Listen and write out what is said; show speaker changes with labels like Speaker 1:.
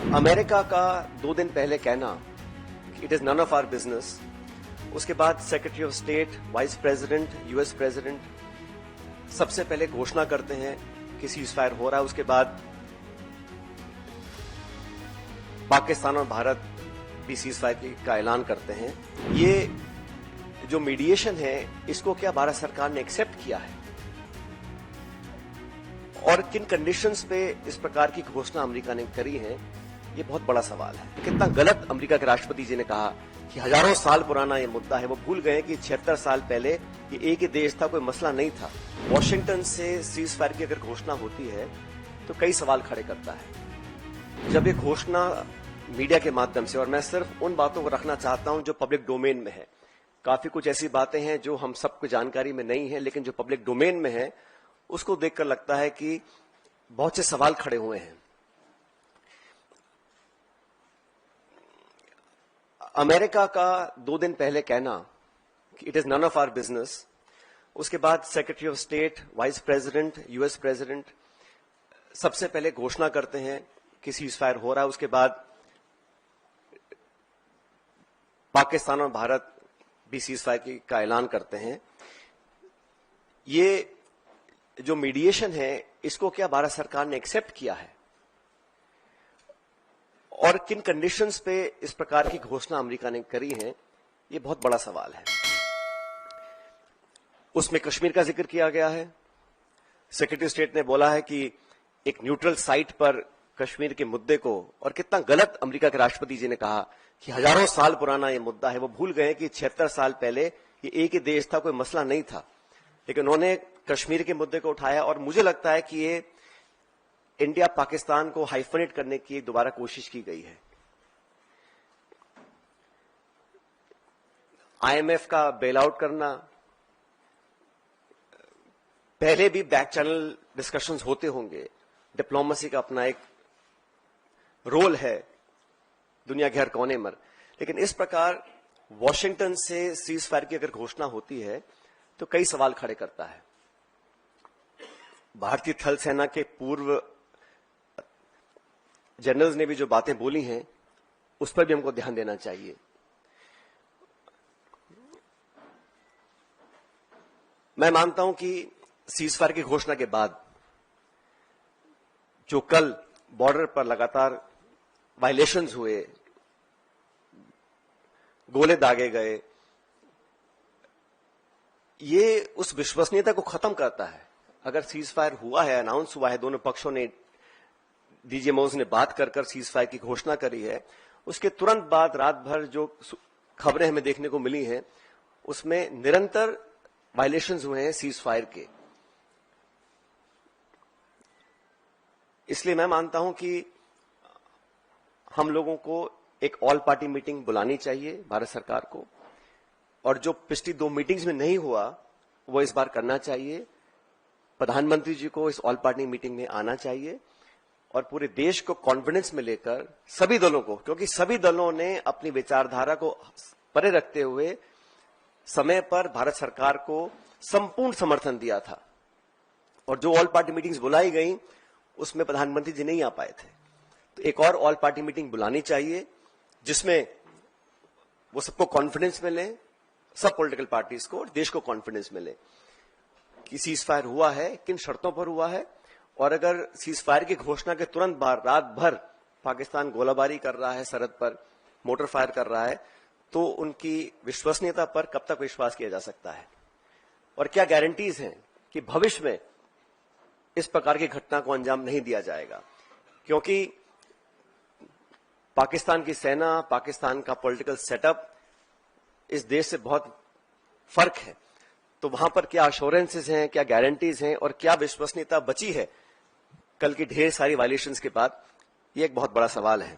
Speaker 1: America का 2 दिन पहले कहना it is none of our business, उसके बाद secretary of state, vice president, US president सबसे पहले घोषणा करते हैं कि सीज फायर हो रहा है। उसके बाद पाकिस्तान और भारत भी सीज फायर का ऐलान करते हैं। ये जो मीडिएशन है इसको क्या भारत सरकार ने एक्सेप्ट किया है और किन कंडीशंस पे इस प्रकार की घोषणा अमेरिका ने करी है, ये बहुत बड़ा सवाल है। कितना गलत अमेरिका के राष्ट्रपति जी ने कहा कि हजारों साल पुराना ये मुद्दा है। वो भूल गए कि 76 साल पहले ये एक ही देश था, कोई मसला नहीं था। वॉशिंगटन से सीज फायर की अगर घोषणा होती है तो कई सवाल खड़े करता है। जब ये घोषणा मीडिया के माध्यम से, और मैं सिर्फ उन बातों को रखना चाहता हूं जो पब्लिक डोमेन में है, काफी कुछ ऐसी बातें हैं जो हम सबको जानकारी में नहीं है, लेकिन जो पब्लिक डोमेन में है उसको देखकर लगता है कि बहुत से सवाल खड़े हुए हैं। अमेरिका का 2 दिन पहले कहना कि it is none of our business, उसके बाद secretary of state, vice president, US president सबसे पहले घोषणा करते हैं कि सीज फायर हो रहा है। उसके बाद पाकिस्तान और भारत भी सीज फायर का ऐलान करते हैं। ये जो मीडिएशन है इसको क्या भारत सरकार ने एक्सेप्ट किया है और किन कंडीशंस पे इस प्रकार की घोषणा अमेरिका ने करी है, ये बहुत बड़ा सवाल है। उसमें कश्मीर का जिक्र किया गया है। सेक्रेटरी ऑफ स्टेट ने बोला है कि एक न्यूट्रल साइट पर कश्मीर के मुद्दे को, और कितना गलत अमेरिका के राष्ट्रपति जी ने कहा कि हजारों साल पुराना ये मुद्दा है। वो भूल गए कि 76 साल पहले ये एक ही देश था, कोई मसला नहीं था, लेकिन उन्होंने कश्मीर के मुद्दे को उठाया। और मुझे लगता है कि ये इंडिया पाकिस्तान को हाइफनेट करने की दोबारा कोशिश की गई है। आईएमएफ का बेल आउट करना, पहले भी बैक चैनल डिस्कशंस होते होंगे। डिप्लोमेसी का अपना एक रोल है दुनिया के हर कोने में, लेकिन इस प्रकार वॉशिंगटन से सीज फायर की अगर घोषणा होती है तो कई सवाल खड़े करता है। भारतीय थल सेना के पूर्व जनरल्स ने भी जो बातें बोली हैं उस पर भी हमको ध्यान देना चाहिए। मैं मानता हूं कि सीज फायर की घोषणा के बाद जो कल बॉर्डर पर लगातार वायलेशंस हुए, गोले दागे गए, ये उस विश्वसनीयता को खत्म करता है। अगर सीज फायर हुआ है, अनाउंस हुआ है, दोनों पक्षों ने, डीजीएमओज ने बात कर सीज फायर की घोषणा करी है, उसके तुरंत बाद रात भर जो खबरें हमें देखने को मिली हैं उसमें निरंतर वायलेशंस हुए हैं सीज फायर के। इसलिए मैं मानता हूं कि हम लोगों को एक ऑल पार्टी मीटिंग बुलानी चाहिए भारत सरकार को, और जो पिछली 2 मीटिंग्स में नहीं हुआ वो इस बार करना चाहिए। प्रधानमंत्री जी को इस ऑल पार्टी मीटिंग में आना चाहिए और पूरे देश को कॉन्फिडेंस में लेकर, सभी दलों को, क्योंकि सभी दलों ने अपनी विचारधारा को परे रखते हुए समय पर भारत सरकार को संपूर्ण समर्थन दिया था, और जो ऑल पार्टी मीटिंग्स बुलाई गई उसमें प्रधानमंत्री जी नहीं आ पाए थे। तो एक और ऑल पार्टी मीटिंग बुलानी चाहिए जिसमें वो सबको कॉन्फिडेंस में लें, सब पॉलिटिकल पार्टीज को और देश को कॉन्फिडेंस में लें कि सीज फायर हुआ है, किन शर्तों पर हुआ है, और अगर सीज फायर की घोषणा के तुरंत बाद रात भर पाकिस्तान गोलाबारी कर रहा है, सरहद पर मोटर फायर कर रहा है, तो उनकी विश्वसनीयता पर कब तक विश्वास किया जा सकता है, और क्या गारंटीज हैं कि भविष्य में इस प्रकार की घटना को अंजाम नहीं दिया जाएगा। क्योंकि पाकिस्तान की सेना, पाकिस्तान का पॉलिटिकल सेटअप इस देश से बहुत फर्क है। तो वहां पर क्या अश्योरेंसेस हैं, क्या गारंटीज हैं, और क्या विश्वसनीयता बची है कल की ढेर सारी वायलेशंस के बाद, ये एक बहुत बड़ा सवाल है।